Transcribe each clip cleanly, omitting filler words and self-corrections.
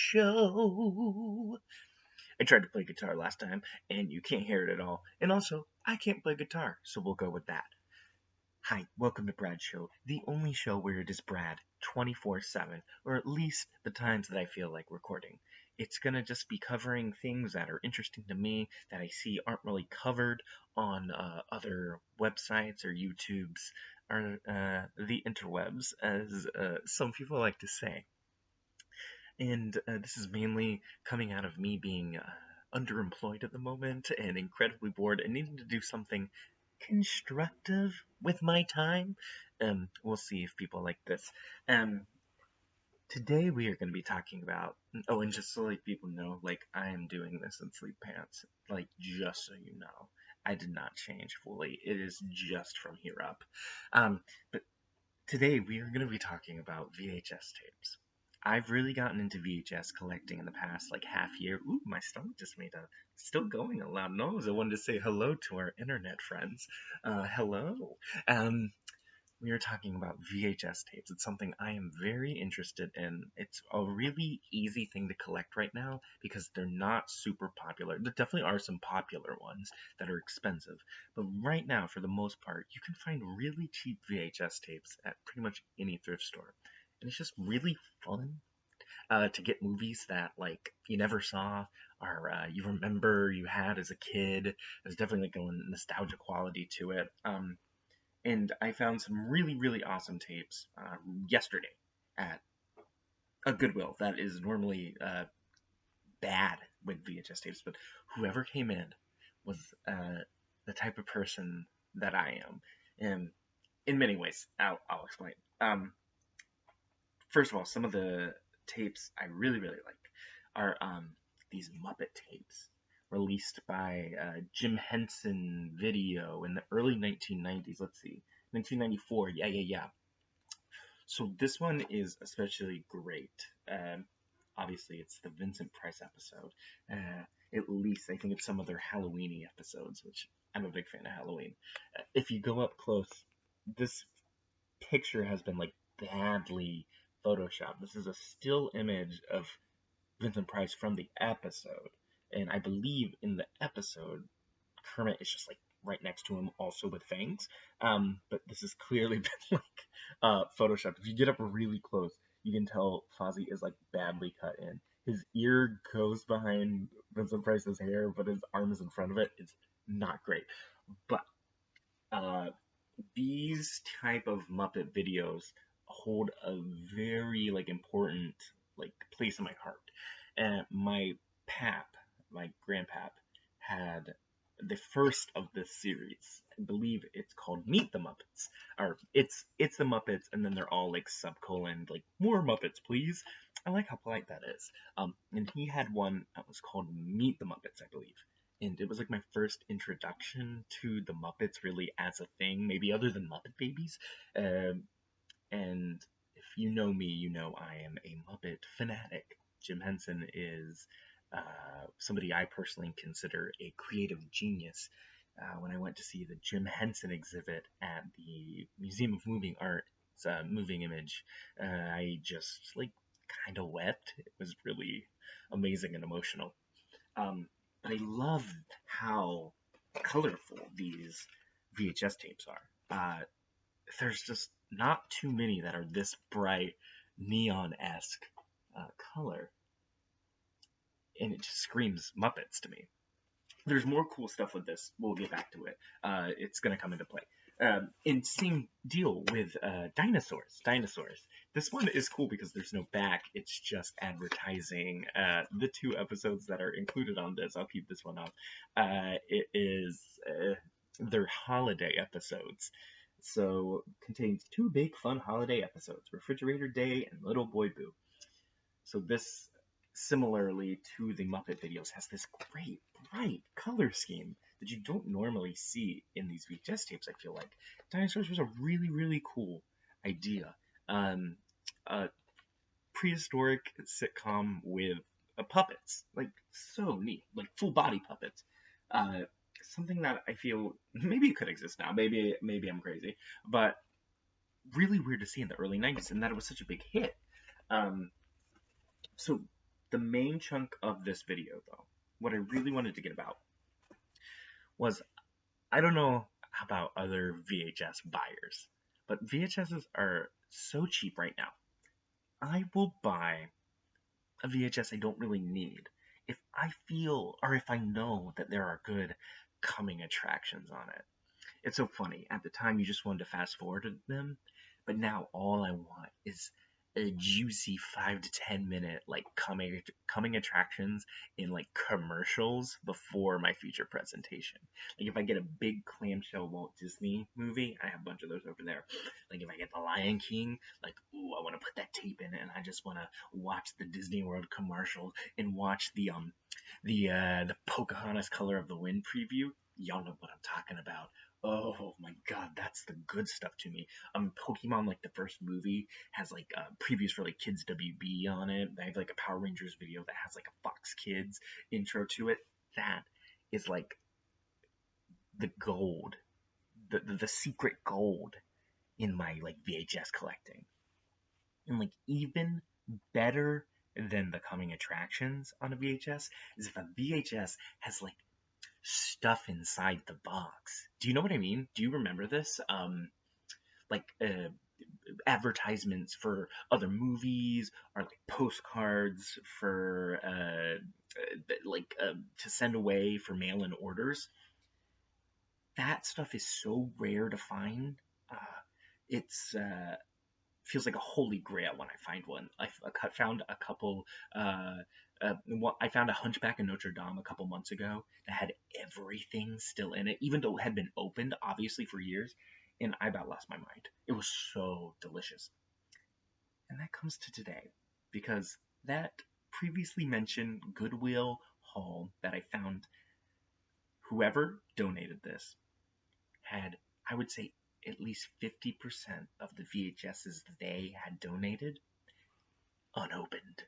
show. I tried to play guitar last time, and you can't hear it at all. And also, I can't play guitar, so we'll go with that. Hi, welcome to Brad's Show, the only show where it is Brad 24/7, or at least the times that I feel like recording. It's gonna just be covering things that are interesting to me that I see aren't really covered on other websites or YouTubes or the interwebs, as some people like to say. And this is mainly coming out of me being underemployed at the moment and incredibly bored and needing to do something constructive with my time. We'll see if people like this. Today we are going to be talking about, oh, and just so like people know, like I am doing this in sleep pants, like just so you know, I did not change fully. It is just from here up. But today we are going to be talking about VHS tapes. I've really gotten into VHS collecting in the past like half year. Ooh, my stomach just made a still going a loud noise. I wanted to say hello to our internet friends. Hello. We are talking about VHS tapes. It's something I am very interested in. It's a really easy thing to collect right now because they're not super popular. There definitely are some popular ones that are expensive, but right now, for the most part, you can find really cheap VHS tapes at pretty much any thrift store. And it's just really fun to get movies that like you never saw or you remember you had as a kid. There's definitely like a nostalgia quality to it. And I found some really, really awesome tapes yesterday at a Goodwill that is normally bad with VHS tapes, but whoever came in was the type of person that I am. And in many ways, I'll explain. First of all, some of the tapes I really, really like are these Muppet tapes released by Jim Henson Video in the early 1990s. Let's see, 1994. Yeah. So this one is especially great. Obviously, it's the Vincent Price episode. At least I think it's some of their Halloweeny episodes, which I'm a big fan of Halloween. If you go up close, this picture has been like badly photoshopped. This is a still image of Vincent Price from the episode. And I believe in the episode, Kermit is just like right next to him, also with fangs. But this has clearly been like photoshopped. If you get up really close, you can tell Fozzie is like badly cut in. His ear goes behind Vincent Price's hair, but his arm is in front of it. It's not great. But these type of Muppet videos hold a very like important like place in my heart. And my grandpap, had the first of this series. I believe it's called Meet the Muppets, or it's the Muppets, and then they're all like subcolon like more Muppets, please. I like how polite that is. And he had one that was called Meet the Muppets, I believe. And it was like my first introduction to the Muppets really as a thing, maybe other than Muppet Babies. And if you know me, you know I am a Muppet fanatic. Jim Henson is somebody I personally consider a creative genius. When I went to see the Jim Henson exhibit at the Museum of Moving Art, Moving Image, I just like kind of wept. It was really amazing and emotional. But I love how colorful these VHS tapes are. There's just not too many that are this bright, neon-esque color. And it just screams Muppets to me. There's more cool stuff with this. We'll get back to it. It's going to come into play. And same deal with dinosaurs. This one is cool because there's no back. It's just advertising the two episodes that are included on this. I'll keep this one up. It is their holiday episodes. So contains two big fun holiday episodes, Refrigerator Day and Little Boy Boo. So this, similarly to the Muppet videos, has this great, bright color scheme that you don't normally see in these VHS tapes, I feel like. Dinosaurs was a really, really cool idea. A prehistoric sitcom with puppets. Like, so neat. Like, full body puppets. Something that I feel maybe it could exist now. Maybe I'm crazy. But really weird to see in the early 90s, and that it was such a big hit. So The main chunk of this video, though, what I really wanted to get about was, I don't know about other VHS buyers, but VHSs are so cheap right now. I will buy a VHS I don't really need if I feel or if I know that there are good coming attractions on it. It's so funny. At the time, you just wanted to fast forward to them, but now all I want is a juicy 5 to 10 minute like coming attractions in like commercials before my future presentation. Like if I get a big clamshell Walt Disney movie, I have a bunch of those over there. Like if I get the Lion King, like ooh, I want to put that tape in, and I just want to watch the Disney World commercial and watch the Pocahontas Color of the Wind preview. Y'all know what I'm talking about. Oh my god, that's the good stuff to me. Pokemon, like the first movie, has like previews for like Kids WB on it. They have like a Power Rangers video that has like a Fox Kids intro to it. That is like the gold, the secret gold in my like VHS collecting. And like even better than the coming attractions on a VHS is if a VHS has like stuff inside the box. Do you know what I mean? Do you remember this? Like advertisements for other movies or like postcards for to send away for mail-in orders. That stuff is so rare to find. It's feels like a holy grail when I find one. I found a couple. I found a Hunchback of Notre Dame a couple months ago that had everything still in it, even though it had been opened obviously for years, and I about lost my mind. It was so delicious. And that comes to today, because that previously mentioned Goodwill haul that I found, whoever donated this had, I would say, at least 50% of the VHSs they had donated unopened.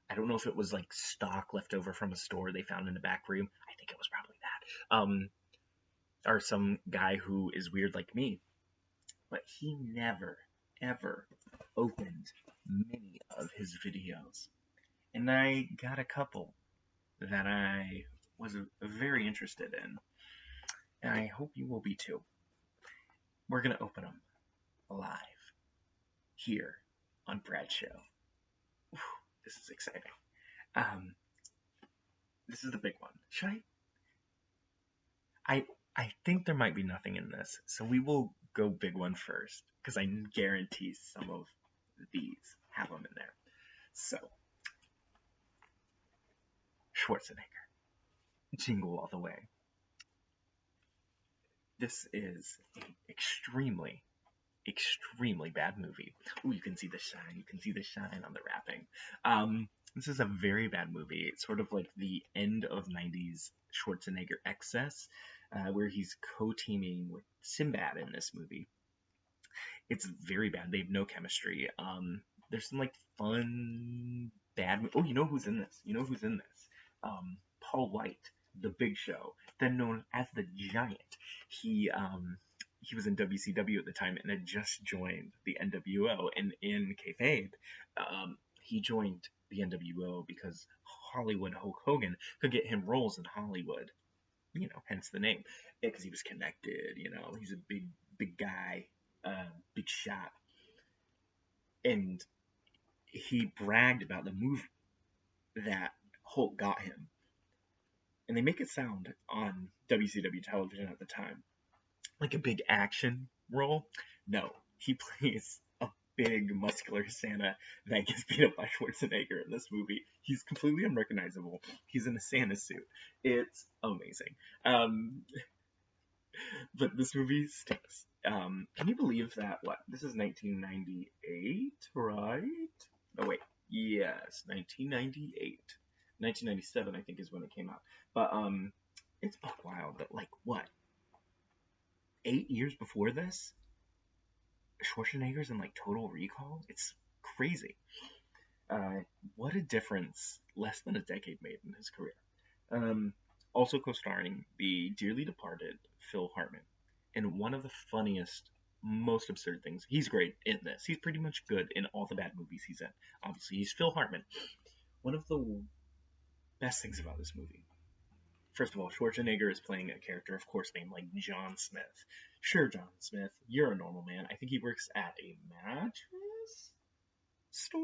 I don't know if it was like stock left over from a store they found in the back room. I think it was probably that. Or some guy who is weird like me. But he never, ever opened many of his videos. And I got a couple that I was very interested in. And I hope you will be too. We're going to open them live here on Brad's show. Whew, this is exciting. This is the big one. Should I think there might be nothing in this, so we will go big one first, because I guarantee some of these have them in there. So, Schwarzenegger, Jingle All the Way. This is an extremely bad movie. Ooh, you can see the shine. You can see the shine on the wrapping. This is a very bad movie. It's sort of like the end of 90s Schwarzenegger excess, where he's co-teaming with Sinbad in this movie. It's very bad. They have no chemistry. There's some like fun bad. Oh, you know who's in this? Paul White, the Big Show, then known as the Giant. He was in WCW at the time and had just joined the NWO. And in kayfabe, he joined the NWO because Hollywood Hulk Hogan could get him roles in Hollywood. Hence the name, because he was connected. He's a big guy, big shot, and he bragged about the movie that Hulk got him. And they make it sound on WCW television at the time like a big action role. No, he plays a big muscular Santa that gets beat up by Schwarzenegger in this movie. He's completely unrecognizable. He's in a Santa suit. It's amazing. But this movie stinks. Can you believe that? This is 1998, right? Oh wait, yes, 1998. 1997, I think, is when it came out. But it's buck wild that 8 years before this, Schwarzenegger's in Total Recall. It's crazy. What a difference less than a decade made in his career. Also co-starring the dearly departed Phil Hartman. And one of the funniest, most absurd things, he's great in this. He's pretty much good in all the bad movies he's in. Obviously, he's Phil Hartman. One of the Best things about this movie. First of all, Schwarzenegger is playing a character, of course, named like John Smith. Sure, John Smith, you're a normal man. I think he works at a mattress store,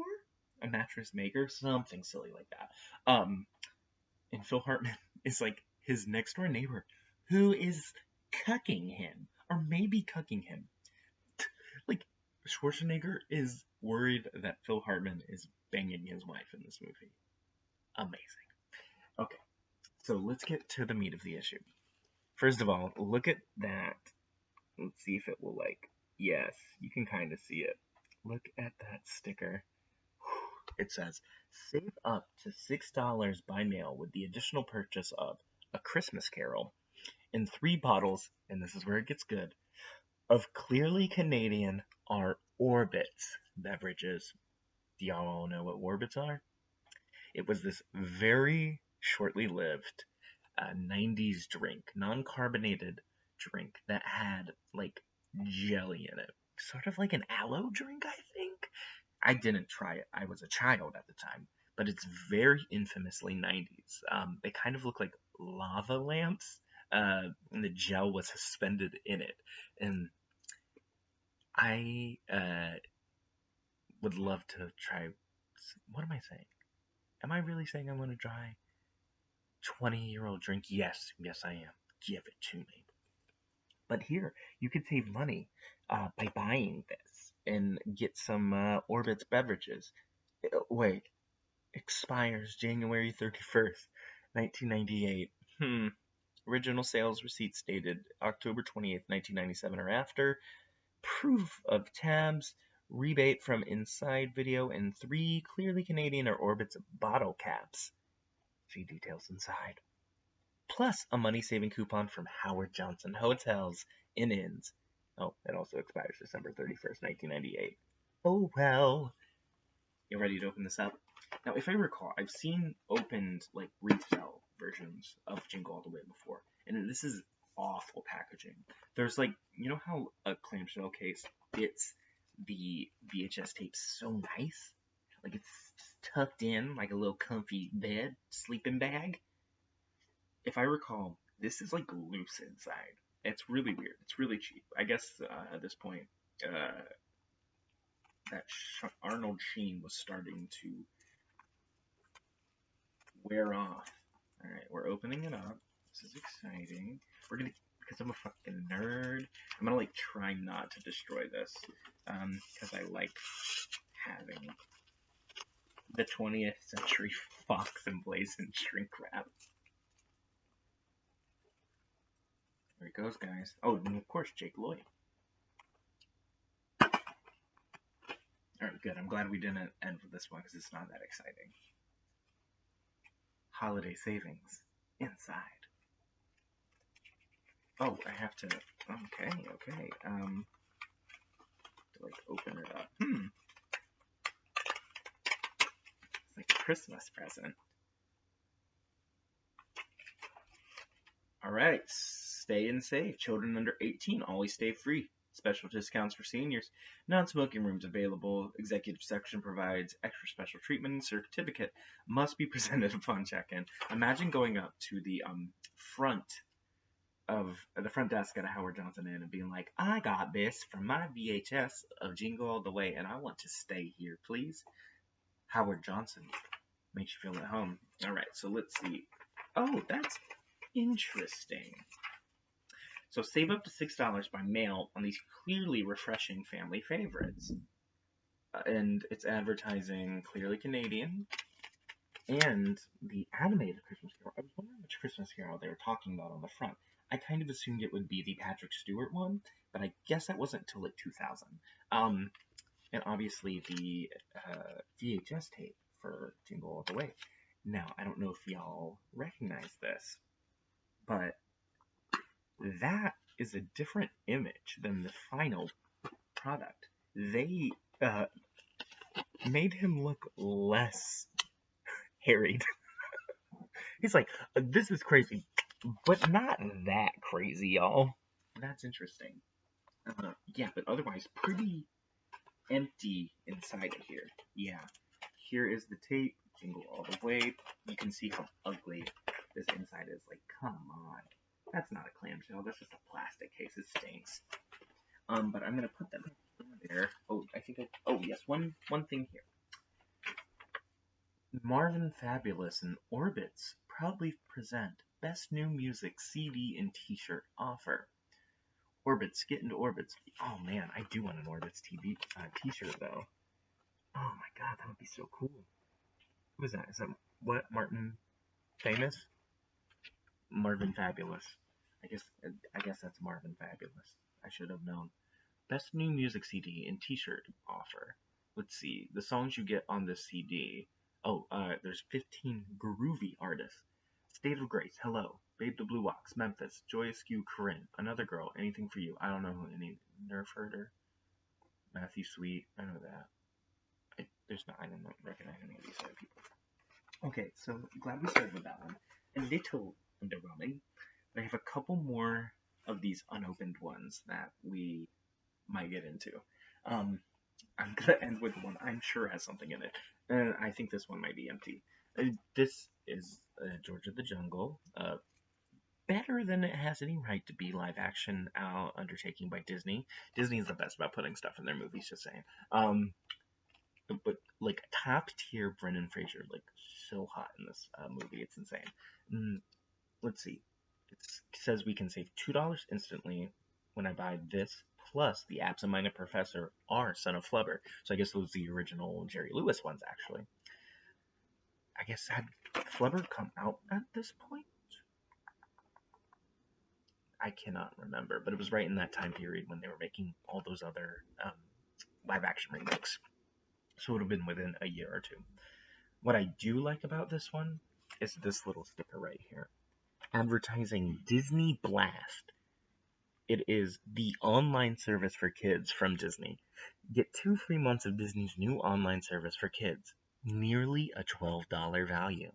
a mattress maker, something silly like that. And Phil Hartman is like his next door neighbor, who is cucking him, or maybe cucking him. Like Schwarzenegger is worried that Phil Hartman is banging his wife in this movie. Amazing. Okay, so let's get to the meat of the issue. First of all, look at that. Let's see if it will like. Yes, you can kind of see it. Look at that sticker. It says, save up to $6 by mail with the additional purchase of A Christmas Carol and 3 bottles, and this is where it gets good, of clearly Canadian are Orbits beverages. Do y'all all know what Orbits are? It was this very shortly lived 90s drink, non-carbonated drink that had like jelly in it. Sort of like an aloe drink, I think. I didn't try it. I was a child at the time, but it's very infamously 90s. They kind of look like lava lamps, and the gel was suspended in it. And I would love to try. What am I saying? Am I really saying I'm going to try 20-year-old drink? Yes, yes, I am. Give it to me. But here, you could save money by buying this and get some Orbit's beverages. Wait, expires January 31st, 1998. Original sales receipt stated October 28th, 1997 or after. Proof of tabs, rebate from Inside Video, and 3 clearly Canadian or Orbit's bottle caps. See details inside. Plus a money-saving coupon from Howard Johnson Hotels and Inns. Oh, it also expires December 31st, 1998. Oh well. You ready to open this up? Now, if I recall, I've seen opened like retail versions of Jingle All the Way before, and this is awful packaging. There's like, you know how a clamshell case fits the VHS tape so nice? Like it's tucked in like a little comfy bed, sleeping bag. If I recall, this is like loose inside. It's really weird. It's really cheap. I guess at this point, that Arnold Sheen was starting to wear off. All right, we're opening it up. This is exciting. We're gonna, because I'm a fucking nerd, I'm gonna like try not to destroy this, because I like having the 20th Century Fox emblazoned shrink wrap. There it goes, guys. Oh, and of course, Jake Lloyd. Alright, good. I'm glad we didn't end with this one because it's not that exciting. Holiday savings inside. Oh, I have to. Okay. To like open it up. It's like a Christmas present. Alright, stay and save. Children under 18 always stay free. Special discounts for seniors. Non-smoking rooms available. Executive section provides extra special treatment and certificate. Must be presented upon check-in. Imagine going up to the front desk at a Howard Johnson Inn and being like, I got this from my VHS of Jingle All the Way and I want to stay here, please. Howard Johnson makes you feel at home. Alright, so let's see. Oh, that's interesting. So save up to $6 by mail on these clearly refreshing family favorites. And it's advertising clearly Canadian and the animated Christmas Carol. I was wondering which Christmas Carol they were talking about on the front. I kind of assumed it would be the Patrick Stewart one, but I guess that wasn't until like 2000. And obviously the VHS tape for Jingle All the Way. Now, I don't know if y'all recognize this, but that is a different image than the final product. They made him look less harried. He's like, this is crazy, but not that crazy, y'all. That's interesting. Yeah, but otherwise pretty empty inside of here. Yeah, here is the tape. jingle all the way. You can see how ugly this inside is. Like, come on. That's not a clamshell. That's just a plastic case. It stinks. But I'm gonna put them in there. Oh, oh yes, one thing here. Marvin Fabulous and Orbits proudly present Best New Music CD and T-shirt offer. Orbits, get into Orbits. Oh man, I do want an Orbits T-shirt though. Oh my god, that would be so cool. Who is that? Is that what? Martin Famous? Marvin Fabulous. I guess that's Marvin Fabulous. I should have known. Best New Music CD and T-shirt offer. Let's see. The songs you get on this CD. Oh, there's 15 groovy artists. State of Grace, Hello, Babe the Blue Ox, Memphis, Joyous Skew, Corinne, Another Girl, Anything for You. I don't know who any Nerf Herder, Matthew Sweet. I know that. I don't recognize any of these other people. Okay, so glad we started with that one. A little underwhelming, but I have a couple more of these unopened ones that we might get into. I'm gonna end with one I'm sure has something in it, and I think this one might be empty. This is George of the Jungle. Better than it has any right to be live action undertaking by Disney. Disney is the best about putting stuff in their movies, just saying. But like top tier Brendan Fraser, like so hot in this movie, it's insane. Let's see. It says we can save $2 instantly when I buy this plus the Absent-Minded Professor or Son of Flubber. So I guess those are the original Jerry Lewis ones, actually. I guess had Flubber come out at this point? I cannot remember, but it was right in that time period when they were making all those other live action remakes. So it would have been within a year or two. What I do like about this one is this little sticker right here. Advertising Disney Blast. It is the online service for kids from Disney. Get 2 free months of Disney's new online service for kids. Nearly a $12 value.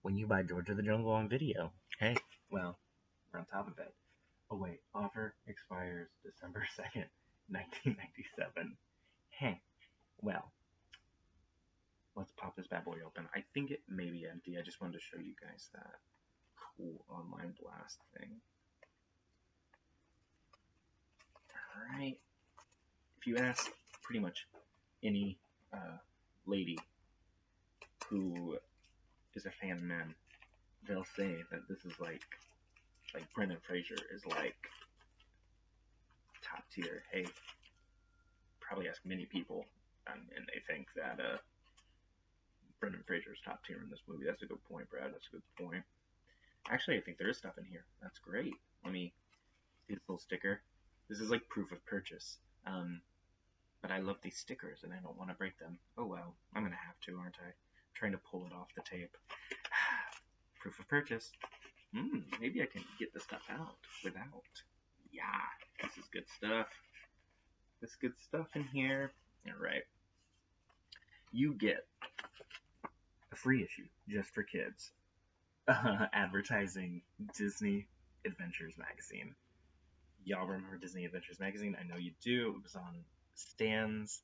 When you buy George of the Jungle on video, hey, well, we're on top of it. Oh wait, offer expires December 2nd, 1997. Hey, well, let's pop this bad boy open. I think it may be empty. I just wanted to show you guys that cool online blast thing. Alright. If you ask pretty much any lady who is a fan of men, they'll say that this is like Brendan Fraser is like top tier. Hey, probably ask many people, and they think that Brendan Fraser's top tier in this movie. That's a good point, Brad. That's a good point. Actually, I think there is stuff in here. That's great. Let me see this little sticker. This is like proof of purchase. But I love these stickers, and I don't want to break them. Oh well, I'm gonna have to, aren't I? I'm trying to pull it off the tape. Proof of purchase. Maybe I can get the stuff out without. Yeah, this is good stuff. There's good stuff in here. Alright. You get a free issue just for kids. Advertising Disney Adventures magazine. Y'all remember Disney Adventures magazine? I know you do. It was on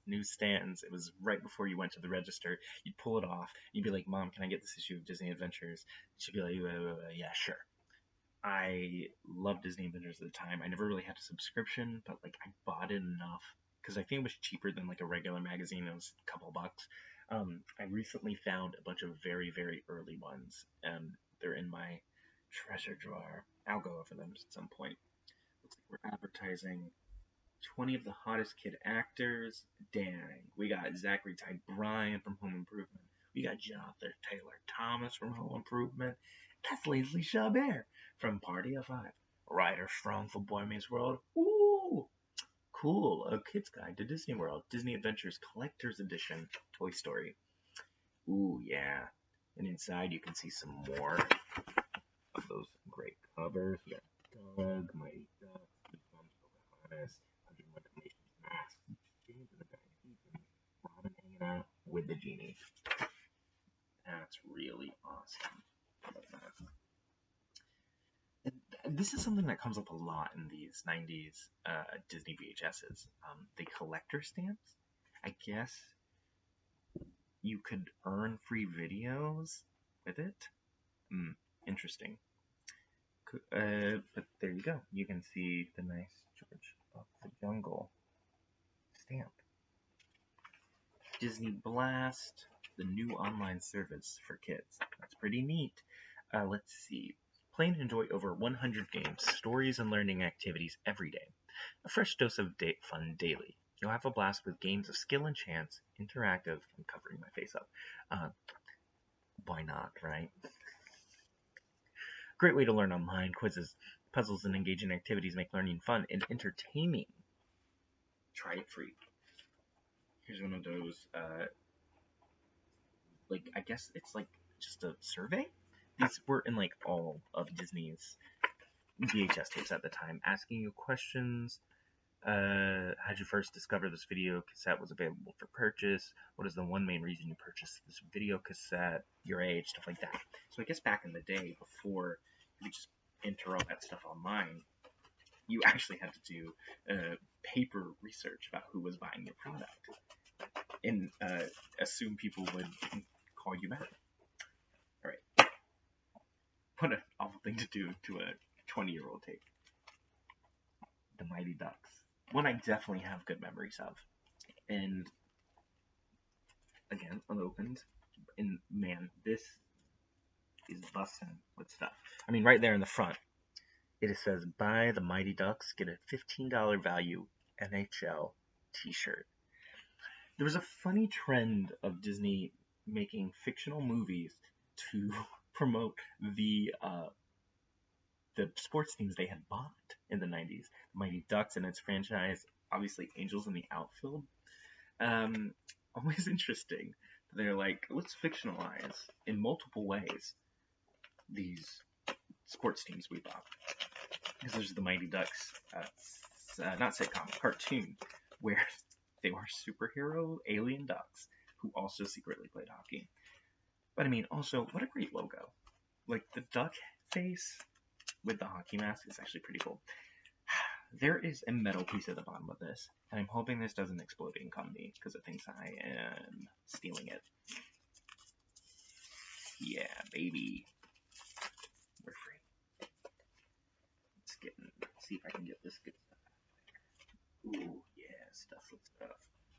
newsstands. It was right before you went to the register. You'd pull it off. You'd be like, Mom, can I get this issue of Disney Adventures? She'd be like, yeah, sure. I loved Disney Adventures at the time. I never really had a subscription, but like I bought it enough because I think it was cheaper than like a regular magazine. It was a couple bucks. I recently found a bunch of very, very early ones, and they're in my treasure drawer. I'll go over them at some point. Looks like we're advertising 20 of the hottest kid actors. Dang. We got Zachary Ty Bryan from Home Improvement. We got Jonathan Taylor Thomas from Home Improvement. That's Leslie Chabert from Party of Five. Ryder Strong from Boy Meets World. Ooh! Cool. A Kid's Guide to Disney World. Disney Adventures Collector's Edition. Toy Story. Ooh, yeah. And inside you can see some more of those great covers. We got Doug, Mighty Ducks, Goosebumps, Pocahontas, 101 Dalmatians, Mask, James and the Giant Peach, Robin hanging out with the genie. That's really awesome. I love that. And this is something that comes up a lot in these 90s Disney VHSs. The collector stamps, I guess you could earn free videos with it. Interesting. But there you go. You can see the nice George of the Jungle stamp. Disney Blast, the new online service for kids. That's pretty neat. Let's see. Play and enjoy over 100 games, stories, and learning activities every day. A fresh dose of fun daily. You'll have a blast with games of skill and chance, interactive. I'm covering my face up. Why not, right? Great way to learn online. Quizzes, puzzles, and engaging activities make learning fun and entertaining. Try it free. Here's one of those, I guess it's like just a survey? These were in like all of Disney's VHS tapes at the time, asking you questions. How'd you first discover this video cassette was available for purchase? What is the one main reason you purchased this video cassette? Your age, stuff like that. So I guess back in the day, before you could just enter all that stuff online, you actually had to do paper research about who was buying your product, and assume people would call you back. All right. What an awful thing to do to a 20-year-old tape. The Mighty Ducks. One I definitely have good memories of. And, again, unopened. And, man, this is busting with stuff. I mean, right there in the front, it says, buy the Mighty Ducks, get a $15 value NHL t-shirt. There was a funny trend of Disney making fictional movies to promote the sports teams they had bought in the 90s. Mighty Ducks and its franchise, obviously Angels in the Outfield. Always interesting. They're like, let's fictionalize in multiple ways these sports teams we bought. Because there's the Mighty Ducks, not sitcom, cartoon, where they were superhero alien ducks who also secretly played hockey. But I mean, also, what a great logo. Like, the duck face with the hockey mask is actually pretty cool. There is a metal piece at the bottom of this, and I'm hoping this doesn't explode and come me, because it thinks I am stealing it. Yeah, baby. We're free. Let's see if I can get this good stuff. Ooh, yeah, stuff.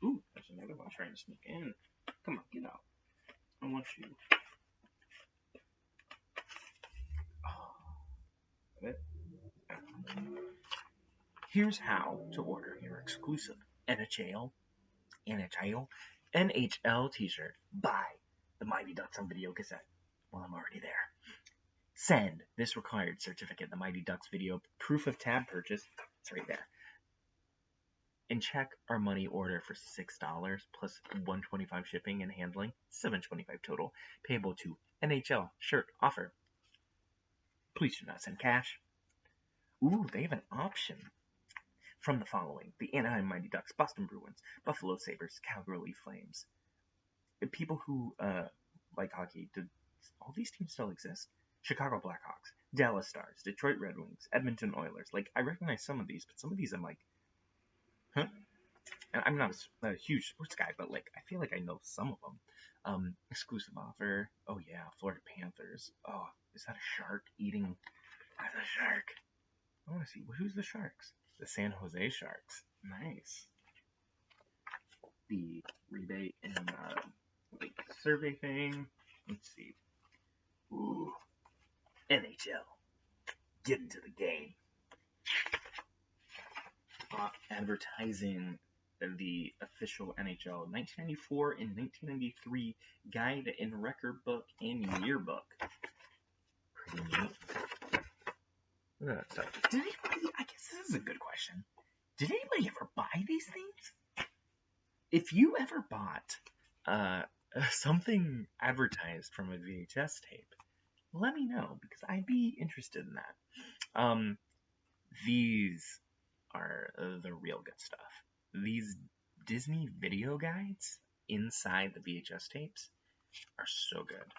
Ooh, there's another one trying to sneak in. Come on, get out. I want you. Oh. Here's how to order your exclusive NHL t-shirt. Buy the Mighty Ducks on video cassette. Well, I'm already there. Send this required certificate, the Mighty Ducks video proof of tab purchase. It's right there. And check our money order for $6 plus $125 shipping and handling, $7.25 total, payable to NHL shirt offer. Please do not send cash. Ooh, they have an option from the following: the Anaheim Mighty Ducks, Boston Bruins, Buffalo Sabres, Calgary Flames. The people who like hockey, do all these teams still exist? Chicago Blackhawks, Dallas Stars, Detroit Red Wings, Edmonton Oilers. Like, I recognize some of these, but some of these I'm like, huh? And I'm not a huge sports guy, but like, I feel like I know some of them. Exclusive offer. Oh yeah, Florida Panthers. Oh, is that a shark eating? That's a shark. I want to see, who's the Sharks? The San Jose Sharks. Nice. The rebate and survey thing. Let's see. Ooh. NHL. Get into the game. Advertising the official NHL 1994 and 1993 guide and record book and yearbook. Pretty neat. Look at that stuff. Did anybody, I guess this is a good question. Did anybody ever buy these things? If you ever bought something advertised from a VHS tape, let me know, because I'd be interested in that. These are the real good stuff. These Disney video guides inside the VHS tapes are so good.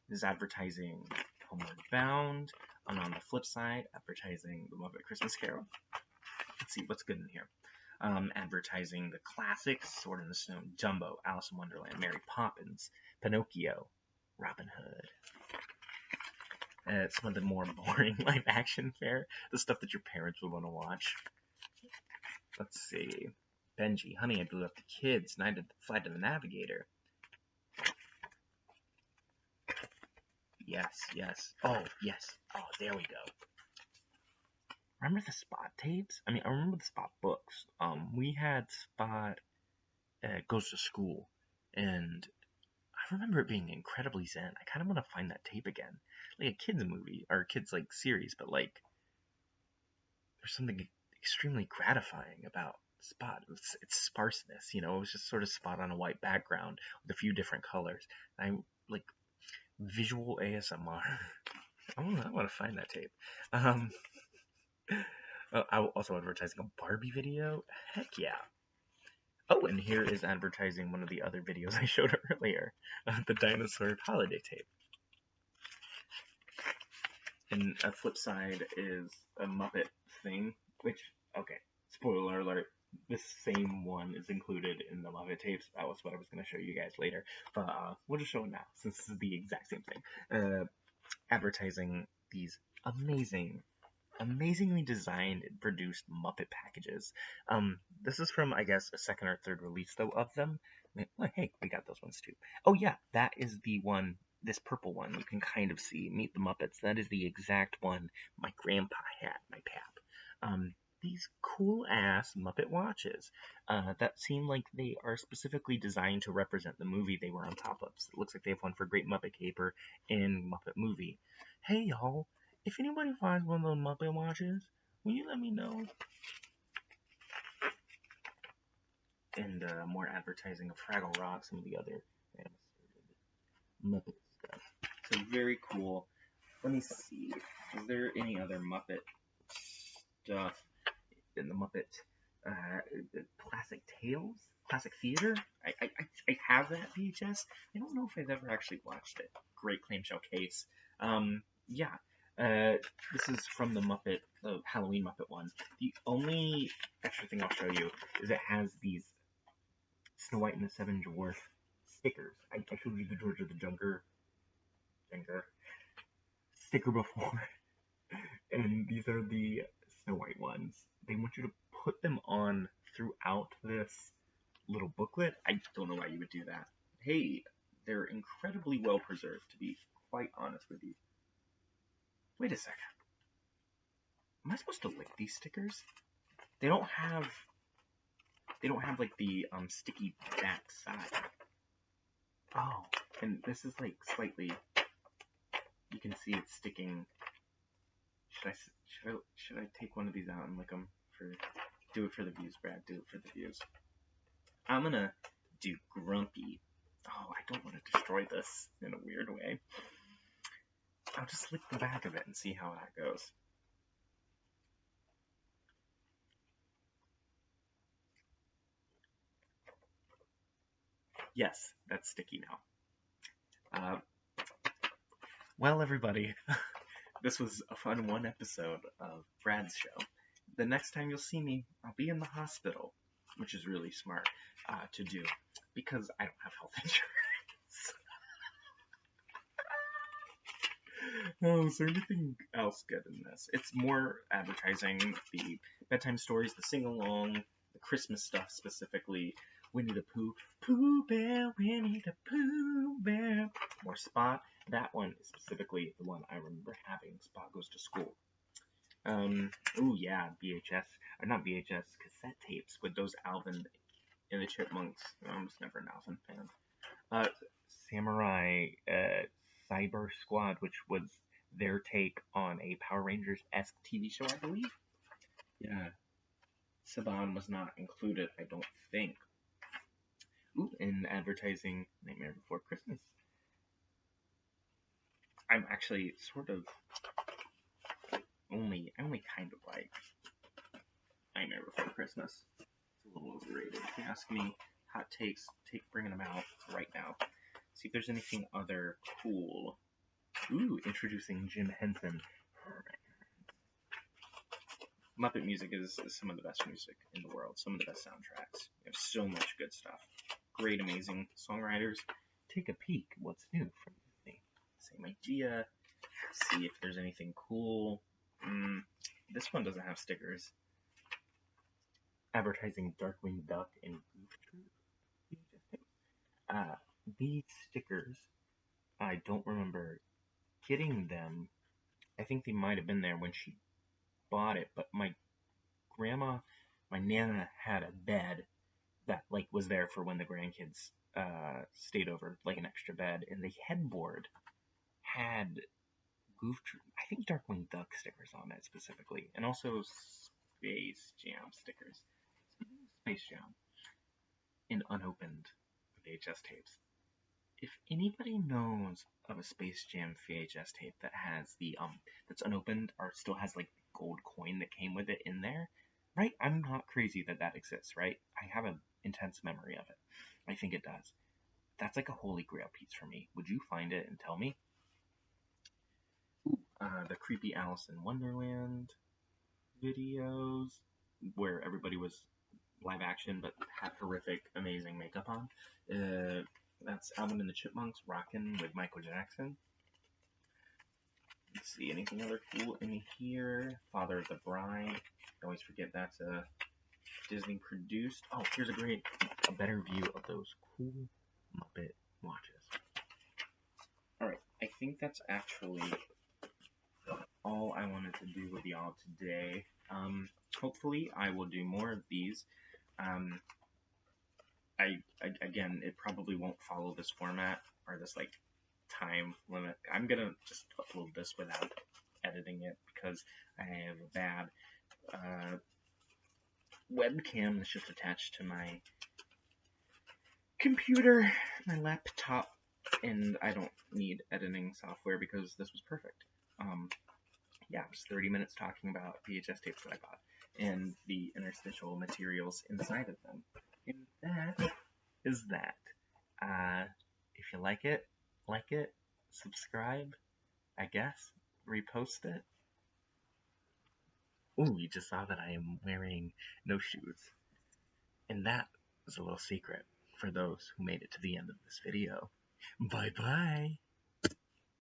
This is advertising Homeward Bound, and on the flip side, advertising The Muppet Christmas Carol. Let's see what's good in here. advertising the classics, Sword in the Stone, Dumbo, Alice in Wonderland, Mary Poppins, Pinocchio, Robin Hood. Some of the more boring live action fare, the stuff that your parents would want to watch. Let's see. Benji, Honey, I Blew Up the Kids, Flight of the Navigator. Yes, yes. Oh, yes. Oh, there we go. Remember the Spot tapes? I mean, I remember the Spot books. We had Spot Goes to School, and I remember it being incredibly zen. I kind of want to find that tape again, like a kids movie or a kids like series, but like there's something extremely gratifying about Spot. It's sparseness, you know. It was just sort of Spot on a white background with a few different colors. I like visual ASMR. I want to find that tape. I also advertising a Barbie video. Heck yeah. Oh, and here is advertising one of the other videos I showed earlier, the dinosaur holiday tape. And a flip side is a Muppet thing, which, okay, spoiler alert, this same one is included in the Muppet tapes. That was what I was going to show you guys later, but we'll just show it now, since this is the exact same thing. Advertising these amazingly designed and produced Muppet packages. This is from, I guess, a second or third release, though, of them. Oh, hey, we got those ones, too. Oh, yeah, that is the one, this purple one, you can kind of see, Meet the Muppets. That is the exact one my grandpa had, my pap. These cool-ass Muppet watches that seem like they are specifically designed to represent the movie they were on top of. So it looks like they have one for Great Muppet Caper and Muppet Movie. Hey, y'all. If anybody finds one of those Muppet watches, will you let me know? And more advertising of Fraggle Rock, some of the other Muppet stuff. So very cool. Let me see. Is there any other Muppet stuff in the Muppet Classic Tales? Classic Theater? I have that VHS. I don't know if I've ever actually watched it. Great clamshell case. Yeah. This is from the Muppet, the Halloween Muppet one. The only extra thing I'll show you is it has these Snow White and the Seven Dwarfs stickers. I showed you the George of the Jungle sticker before, and these are the Snow White ones. They want you to put them on throughout this little booklet. I don't know why you would do that. Hey, they're incredibly well preserved, to be quite honest with you. Wait a second. Am I supposed to lick these stickers? They don't have like the sticky back side. Oh, and this is like slightly. You can see it's sticking. Should I take one of these out and lick them for? Do it for the views, Brad. Do it for the views. I'm gonna do Grumpy. Oh, I don't want to destroy this in a weird way. I'll just lick the back of it and see how that goes. Yes, that's sticky now. Well, everybody, this was a fun one episode of Brad's show. The next time you'll see me, I'll be in the hospital, which is really smart to do, because I don't have health insurance. Oh, is there anything else good in this? It's more advertising, the bedtime stories, the sing-along, the Christmas stuff specifically, Winnie the Pooh, Pooh Bear, Winnie the Pooh Bear, more Spot. That one is specifically the one I remember having, Spot Goes to School. Oh yeah, VHS, or not VHS, cassette tapes with those Alvin and the Chipmunks. I was never an Alvin fan. Samurai Cyber Squad, which was their take on a Power Rangers-esque TV show, I believe. Yeah. Saban was not included, I don't think. Ooh, in advertising Nightmare Before Christmas. I'm actually sort of I only kind of like Nightmare Before Christmas. It's a little overrated. If you ask me, hot takes, bringing them out right now. See if there's anything other cool. Ooh, introducing Jim Henson. Muppet music is some of the best music in the world, some of the best soundtracks. You have so much good stuff. Great, amazing songwriters. Take a peek. What's new from Disney? Same idea. See if there's anything cool. This one doesn't have stickers. Advertising Darkwing Duck and Goof Troop. These stickers, I don't remember getting them. I think they might have been there when she bought it, but my Nana had a bed that like was there for when the grandkids stayed over, like an extra bed, and the headboard had I think Darkwing Duck stickers on it specifically, and also Space Jam stickers. Space Jam and unopened VHS tapes. If anybody knows of a Space Jam VHS tape that has that's unopened or still has like the gold coin that came with it in there, right? I'm not crazy that exists, right? I have an intense memory of it. I think it does. That's like a holy grail piece for me. Would you find it and tell me? The creepy Alice in Wonderland videos where everybody was live action but had horrific, amazing makeup on. That's Alvin and the Chipmunks rockin' with Michael Jackson. Let's see, anything other cool in here? Father of the Bride. I always forget that's a Disney produced. Oh, here's a better view of those cool Muppet watches. Alright, I think that's actually all I wanted to do with y'all today. Hopefully I will do more of these. Again, it probably won't follow this format or this like time limit. I'm gonna just upload this without editing it because I have a bad webcam that's just attached to my computer, my laptop, and I don't need editing software because this was perfect. Yeah, just 30 minutes talking about VHS tapes that I bought and the interstitial materials inside of them. And that is that. If you like it, subscribe, I guess, repost it. Ooh, you just saw that I am wearing no shoes. And that is a little secret for those who made it to the end of this video. Bye bye!